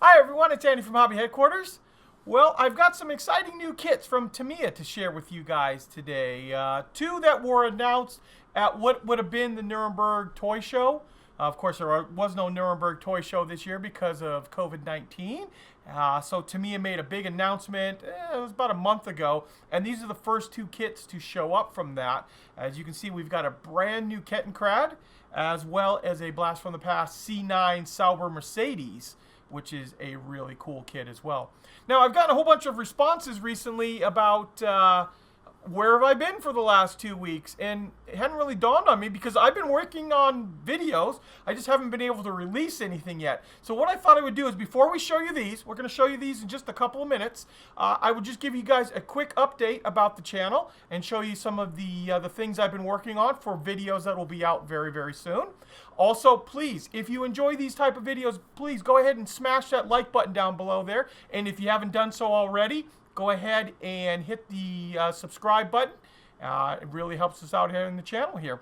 Hi everyone, it's Andy from Hobby Headquarters. Well, I've got some exciting new kits from Tamiya to share with you guys today. Two that were announced at what would have been the Nuremberg Toy Show. Of course, there was no Nuremberg Toy Show this year because of COVID-19. So Tamiya made a big announcement, it was about a month ago, and these are the first two kits to show up from that. As you can see, we've got a brand new Kettenkrad, as well as a Blast from the Past C9 Sauber Mercedes, which is a really cool kit as well. Now, I've gotten a whole bunch of responses recently about where have I been for the last 2 weeks, and it hadn't really dawned on me because I've been working on videos. I just haven't been able to release anything yet. So what I thought I would do is, before we show you these, we're going to show you these in just a couple of minutes, I would just give you guys a quick update about the channel and show you some of the things I've been working on for videos that will be out very, very soon. Also, please, if you enjoy these type of videos, please go ahead and smash that like button down below there. And if you haven't done so already, go ahead and hit the subscribe button. It really helps us out here in the channel here.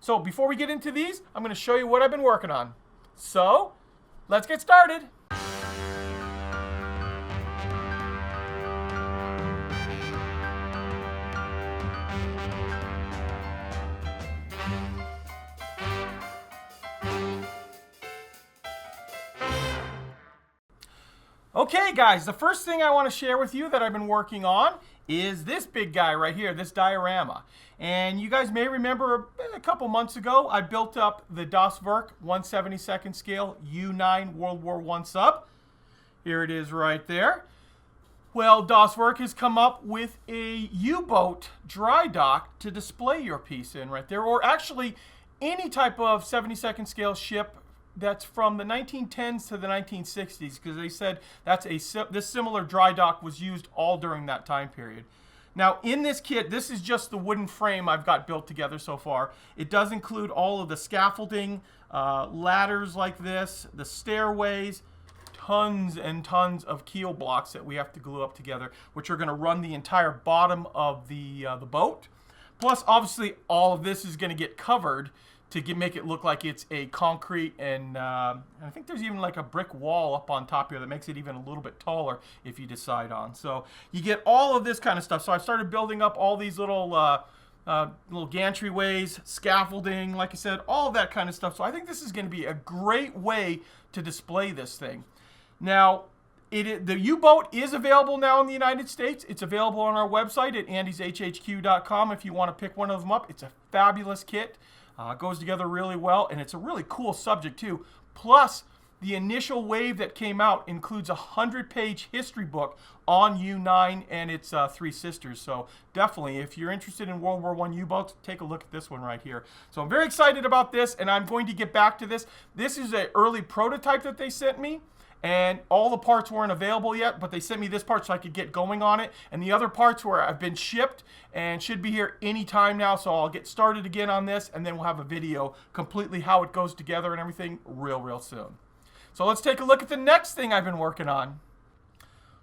So before we get into these, I'm going to show you what I've been working on. So let's get started. Okay guys, the first thing I want to share with you that I've been working on is this big guy right here, this diorama. And you guys may remember a couple months ago, I built up the Das Werk 1/72nd scale U9 World War I sub. Here it is right there. Well, Das Werk has come up with a U-boat dry dock to display your piece in right there, or actually any type of 72nd scale ship that's from the 1910s to the 1960s, because they said this similar dry dock was used all during that time period. Now, in this kit, this is just the wooden frame I've got built together so far. It does include all of the scaffolding, ladders like this, the stairways, tons and tons of keel blocks that we have to glue up together, which are going to run the entire bottom of the boat. Plus, obviously, all of this is going to get covered to make it look like it's a concrete, and I think there's even like a brick wall up on top here that makes it even a little bit taller if you decide on. So you get all of this kind of stuff. So I started building up all these little gantryways, scaffolding, like I said, all of that kind of stuff. So I think this is going to be a great way to display this thing. Now, the U-boat is available now in the United States. It's available on our website at andyshhq.com if you want to pick one of them up. It's a fabulous kit. It goes together really well, and it's a really cool subject too. Plus, the initial wave that came out includes a 100-page history book on U9 and its three sisters. So definitely, if you're interested in World War I U-boats, take a look at this one right here. So I'm very excited about this, and I'm going to get back to this. This is an early prototype that they sent me, and all the parts weren't available yet, but they sent me this part so I could get going on it. And the other parts have been shipped and should be here any time now. So I'll get started again on this, and then we'll have a video completely how it goes together and everything real soon. So let's take a look at the next thing I've been working on.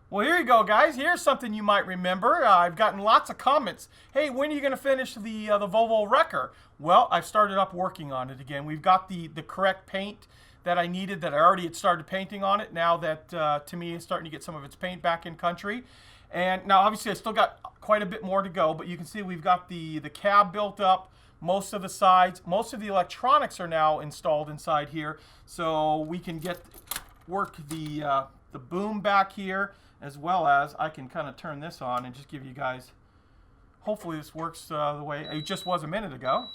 Well, here you go, guys. Here's something you might remember. I've gotten lots of comments. Hey, when are you going to finish the Volvo Wrecker? Well, I've started up working on it again. We've got the correct paint that I needed, that I already had started painting on it, now that Tamiya is starting to get some of its paint back in country. And now, obviously, I still got quite a bit more to go, but you can see we've got the cab built up, most of the sides, most of the electronics are now installed inside here, so we can work the boom back here, as well as I can kind of turn this on and just give you guys, hopefully this works the way it just was a minute ago.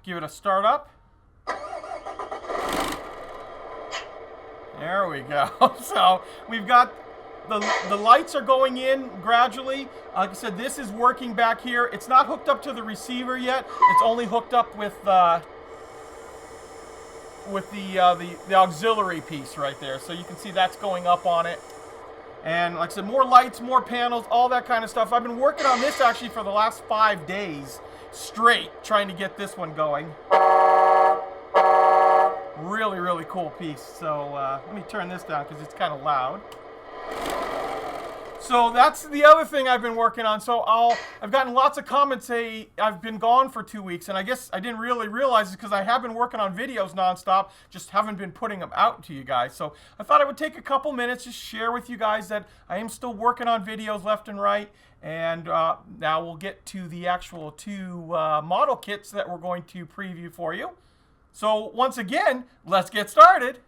Give it a start up. There we go. So we've got the lights are going in gradually. Like I said, this is working back here. It's not hooked up to the receiver yet. It's only hooked up with the auxiliary piece right there. So you can see that's going up on it. And like I said, more lights, more panels, all that kind of stuff. I've been working on this actually for the last 5 days straight, trying to get this one going. Really cool piece. So let me turn this down because it's kind of loud. So that's the other thing I've been working on. So I've gotten lots of comments say I've been gone for 2 weeks, and I guess I didn't really realize it because I have been working on videos nonstop, just haven't been putting them out to you guys. So I thought I would take a couple minutes to share with you guys that I am still working on videos left and right. And now we'll get to the actual 2 model kits that we're going to preview for you. So once again, let's get started.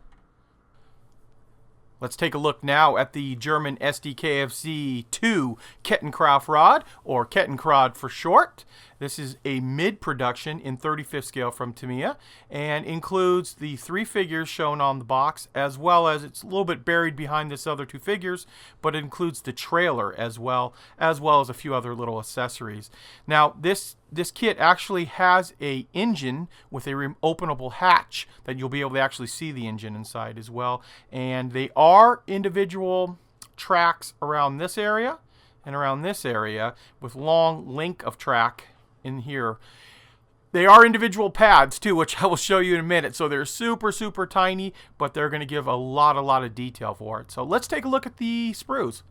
Let's take a look now at the German SDKFZ 2 Kettenkrad rod, or Kettenkrad for short. This is a mid-production in 35th scale from Tamiya and includes the 3 figures shown on the box, as well as it's a little bit buried behind this other 2 figures, but it includes the trailer as well as a few other little accessories. Now, this kit actually has a engine with a openable hatch that you'll be able to actually see the engine inside as well. And they are individual tracks around this area and around this area with long length of track in here. They are individual pads too, which I will show you in a minute. So they're super, super tiny, but they're going to give a lot of detail for it. So let's take a look at the sprues.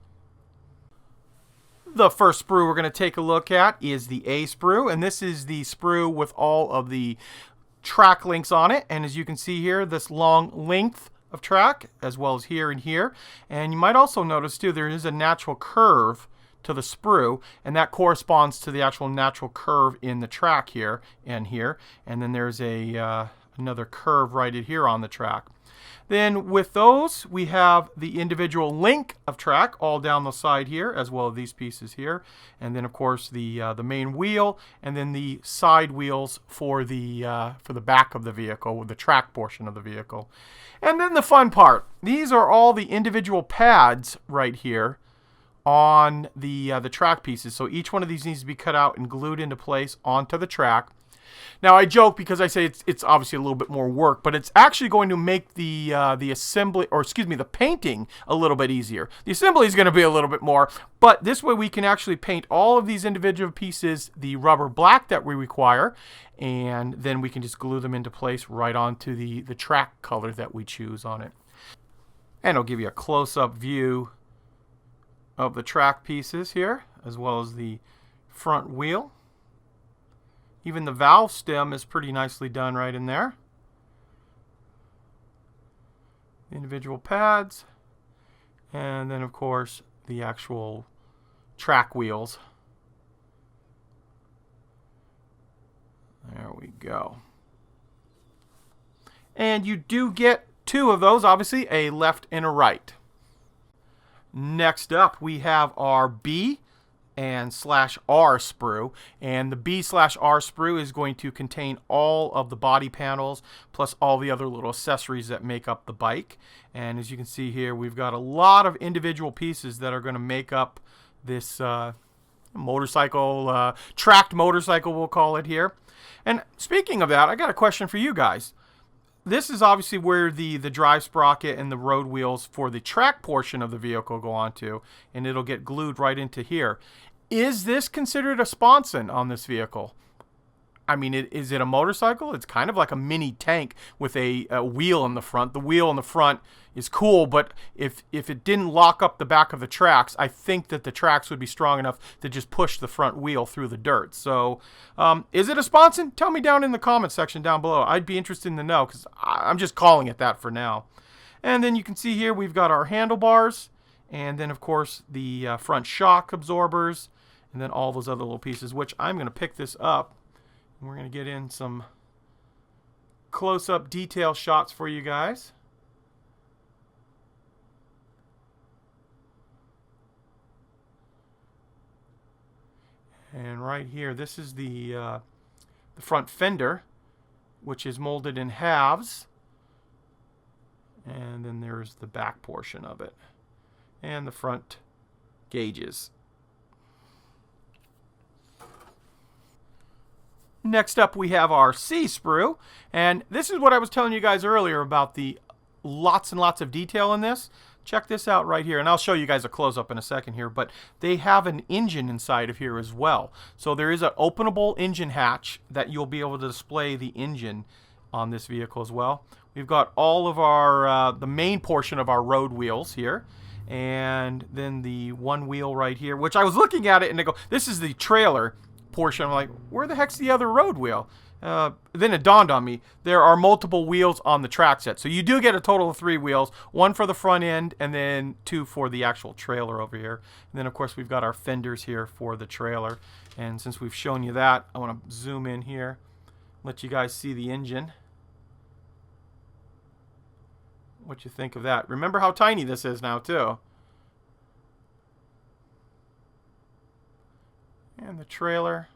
The first sprue we're going to take a look at is the A sprue, and this is the sprue with all of the track links on it. And as you can see here, this long length of track, as well as here and here. And you might also notice too, there is a natural curve to the sprue, and that corresponds to the actual natural curve in the track here and here. And then there's a another curve right here on the track. Then with those, we have the individual link of track all down the side here, as well as these pieces here. And then of course the main wheel, and then the side wheels for the back of the vehicle, with the track portion of the vehicle. And then the fun part, these are all the individual pads right here on the track pieces. So each one of these needs to be cut out and glued into place onto the track. Now I joke because I say it's obviously a little bit more work, but it's actually going to make the assembly, or excuse me, the painting a little bit easier. The assembly is going to be a little bit more, but this way we can actually paint all of these individual pieces the rubber black that we require, and then we can just glue them into place right onto the track color that we choose on it. And I'll give you a close-up view of the track pieces here, as well as the front wheel. Even the valve stem is pretty nicely done right in there. Individual pads, and then of course the actual track wheels. There we go. And you do get 2 of those, obviously, a left and a right. Next up, we have our B and /R sprue, and the B/R sprue is going to contain all of the body panels plus all the other little accessories that make up the bike. And as you can see here, we've got a lot of individual pieces that are going to make up this motorcycle, tracked motorcycle, we'll call it here. And speaking of that, I got a question for you guys. This is obviously where the drive sprocket and the road wheels for the track portion of the vehicle go onto, and it'll get glued right into here. Is this considered a sponson on this vehicle? I mean, is it a motorcycle? It's kind of like a mini tank with a wheel in the front. The wheel in the front is cool, but if it didn't lock up the back of the tracks, I think that the tracks would be strong enough to just push the front wheel through the dirt. So is it a sponson? Tell me down in the comment section down below. I'd be interested to know, because I'm just calling it that for now. And then you can see here we've got our handlebars, and then of course the front shock absorbers, and then all those other little pieces, which I'm going to pick this up. We're going to get in some close-up detail shots for you guys. And right here, this is the front fender, which is molded in halves. And then there's the back portion of it. And the front gauges. Next up, we have our C sprue, and this is what I was telling you guys earlier about the lots and lots of detail in this. Check this out right here, and I'll show you guys a close-up in a second here, but they have an engine inside of here as well. So there is an openable engine hatch that you'll be able to display the engine on this vehicle as well. We've got all of our, the main portion of our road wheels here, and then the one wheel right here, which I was looking at it and I go, this is the trailer portion. I'm like, where the heck's the other road wheel? Then it dawned on me, there are multiple wheels on the track set. So you do get a total of 3 wheels, 1 for the front end and then 2 for the actual trailer over here. And then of course we've got our fenders here for the trailer. And since we've shown you that, I want to zoom in here, let you guys see the engine. What you think of that? Remember how tiny this is now too. And the trailer.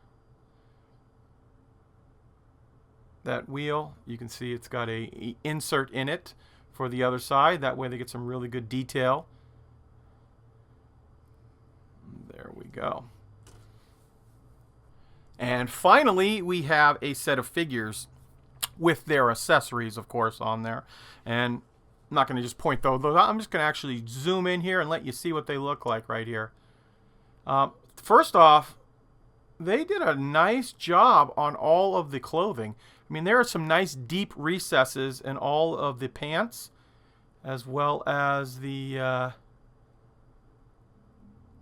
That wheel, you can see it's got a insert in it for the other side. That way they get some really good detail. There we go. And finally, we have a set of figures with their accessories, of course, on there. And I'm not going to just point those out. I'm just going to actually zoom in here and let you see what they look like right here. First off, they did a nice job on all of the clothing. I mean, there are some nice deep recesses in all of the pants, as well as the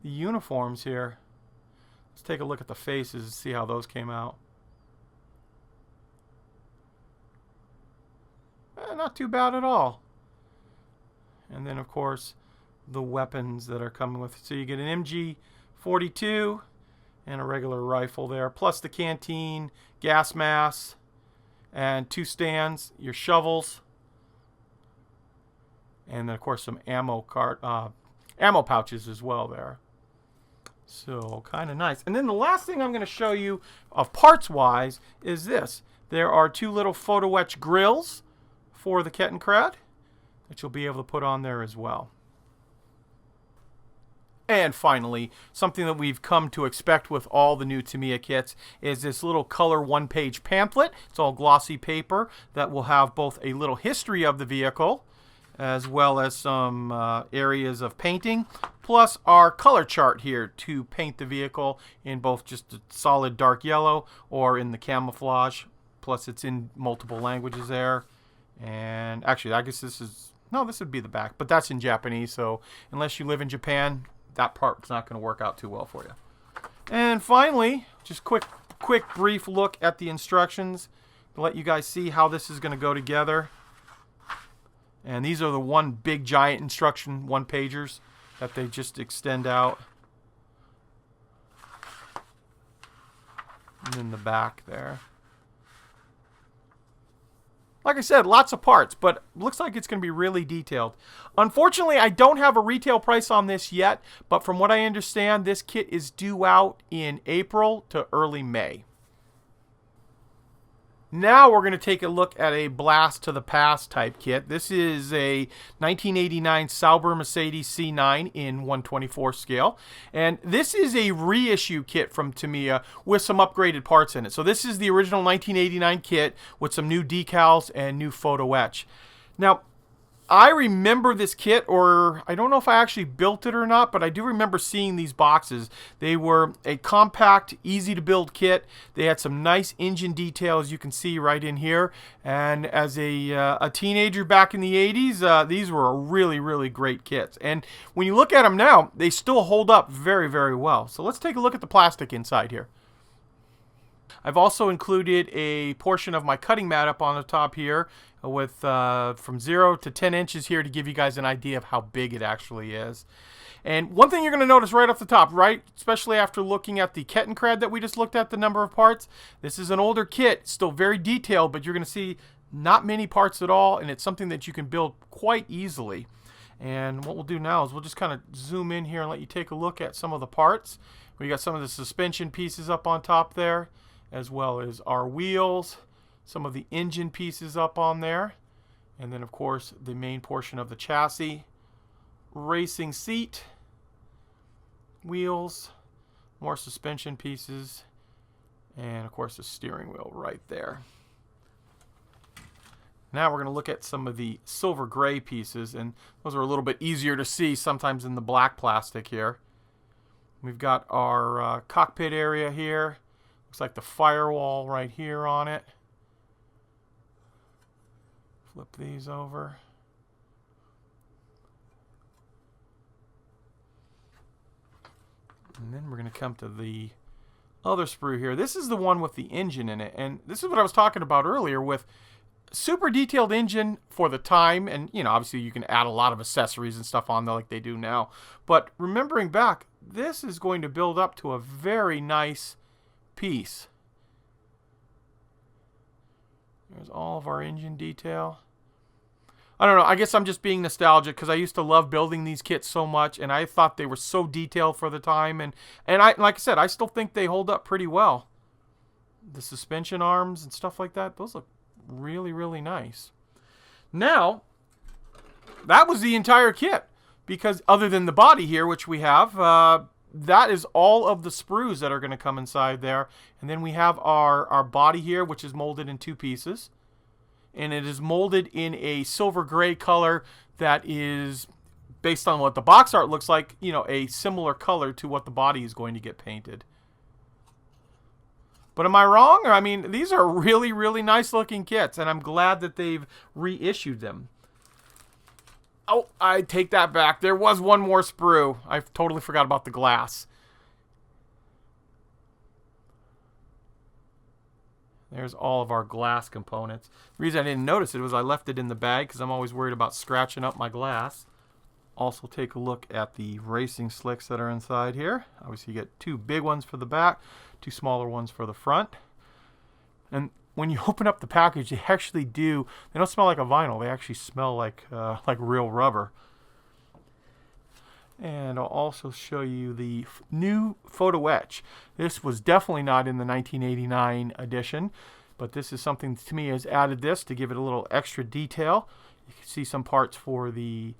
uniforms here. Let's take a look at the faces and see how those came out. Not too bad at all. And then, of course, the weapons that are coming with it. So you get an MG42 and a regular rifle there, plus the canteen, gas mask, and 2 stands, your shovels, and then of course some ammo pouches as well there. So kind of nice. And then the last thing I'm going to show you of parts wise is this. There are 2 little photo etch grills for the Kettenkrad that you'll be able to put on there as well. And finally, something that we've come to expect with all the new Tamiya kits is this little color 1-page pamphlet. It's all glossy paper that will have both a little history of the vehicle as well as some areas of painting, plus our color chart here to paint the vehicle in both just a solid dark yellow or in the camouflage. Plus it's in multiple languages there. And actually, I guess this would be the back, but that's in Japanese, so unless you live in Japan, that part's not going to work out too well for you. And finally, just quick brief look at the instructions to let you guys see how this is going to go together. And these are the one big giant instruction 1-pagers that they just extend out. And then the back there. Like I said, lots of parts, but looks like it's going to be really detailed. Unfortunately, I don't have a retail price on this yet, but from what I understand, this kit is due out in April to early May. Now we're going to take a look at a blast to the past type kit. This is a 1989 Sauber Mercedes C9 in 1/24 scale. And this is a reissue kit from Tamiya with some upgraded parts in it. So this is the original 1989 kit with some new decals and new photo etch. Now, I remember this kit, or I don't know if I actually built it or not, but I do remember seeing these boxes. They were a compact, easy to build kit. They had some nice engine details you can see right in here. And as a teenager back in the 80s, these were really, really great kits. And when you look at them now, they still hold up very, very well. So let's take a look at the plastic inside here. I've also included a portion of my cutting mat up on the top here with from 0 to 10 inches here to give you guys an idea of how big it actually is. And one thing you're going to notice right off the top, right, especially after looking at the Kettenkrad that we just looked at, the number of parts, this is an older kit, still very detailed, but you're going to see not many parts at all, and it's something that you can build quite easily. And what we'll do now is we'll just kind of zoom in here and let you take a look at some of the parts. We got some of the suspension pieces up on top there, as well as our wheels, some of the engine pieces up on there, and then of course the main portion of the chassis, racing seat, wheels, more suspension pieces, and of course the steering wheel right there. Now we're going to look at some of the silver gray pieces, and those are a little bit easier to see sometimes in the black plastic here. We've got our cockpit area here. Looks like the firewall right here on it. Flip these over. And then we're going to come to the other sprue here. This is the one with the engine in it. And this is what I was talking about earlier with super detailed engine for the time. And, you know, obviously you can add a lot of accessories and stuff on there like they do now. But remembering back, this is going to build up to a very nice piece. There's all of our engine detail. I don't know. I guess I'm just being nostalgic because I used to love building these kits so much, and I thought they were so detailed for the time. And I, like I said, I still think they hold up pretty well. The suspension arms and stuff like that, those look really, really nice. Now, that was the entire kit, because other than the body here, which we have, that is all of the sprues that are going to come inside there. And then we have our body here, which is molded in 2 pieces. And it is molded in a silver gray color that is, based on what the box art looks like, you know, a similar color to what the body is going to get painted. But am I wrong? I mean, these are really, really nice looking kits, and I'm glad that they've reissued them. Oh, I take that back. There was one more sprue. I totally forgot about the glass. There's all of our glass components. The reason I didn't notice it was I left it in the bag because I'm always worried about scratching up my glass. Also take a look at the racing slicks that are inside here. Obviously you get 2 big ones for the back, 2 smaller ones for the front. And when you open up the package, they actually do, they don't smell like a vinyl, they actually smell like real rubber. And I'll also show you the new photo etch. This was definitely not in the 1989 edition, but this is something Tamiya has added this to give it a little extra detail. You can see some parts for the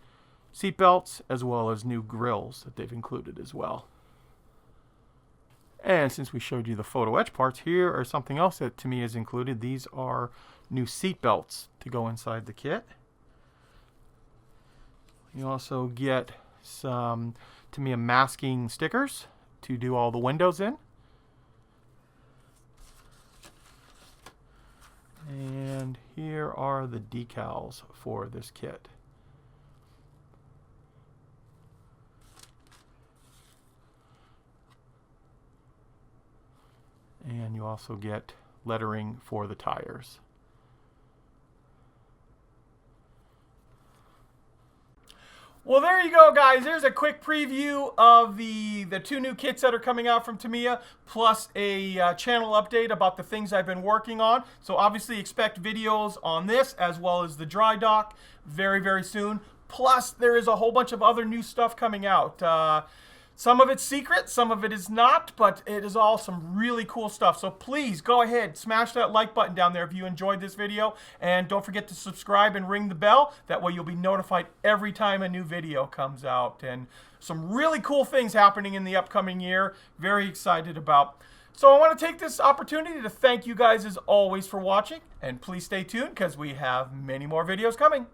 seat belts as well as new grills that they've included as well. And since we showed you the photo etch parts, here are something else that Tamiya has included. These are new seat belts to go inside the kit. You also get some Tamiya masking stickers to do all the windows in. And here are the decals for this kit. And you also get lettering for the tires. Well, there you go, guys. There's a quick preview of the 2 new kits that are coming out from Tamiya, plus a channel update about the things I've been working on. So obviously expect videos on this as well as the dry dock very, very soon. Plus, there is a whole bunch of other new stuff coming out. Some of it's secret, some of it is not, but it is all some really cool stuff. So please go ahead, smash that like button down there if you enjoyed this video, and don't forget to subscribe and ring the bell. That way you'll be notified every time a new video comes out. And some really cool things happening in the upcoming year. Very excited about. So I want to take this opportunity to thank you guys as always for watching, and please stay tuned because we have many more videos coming.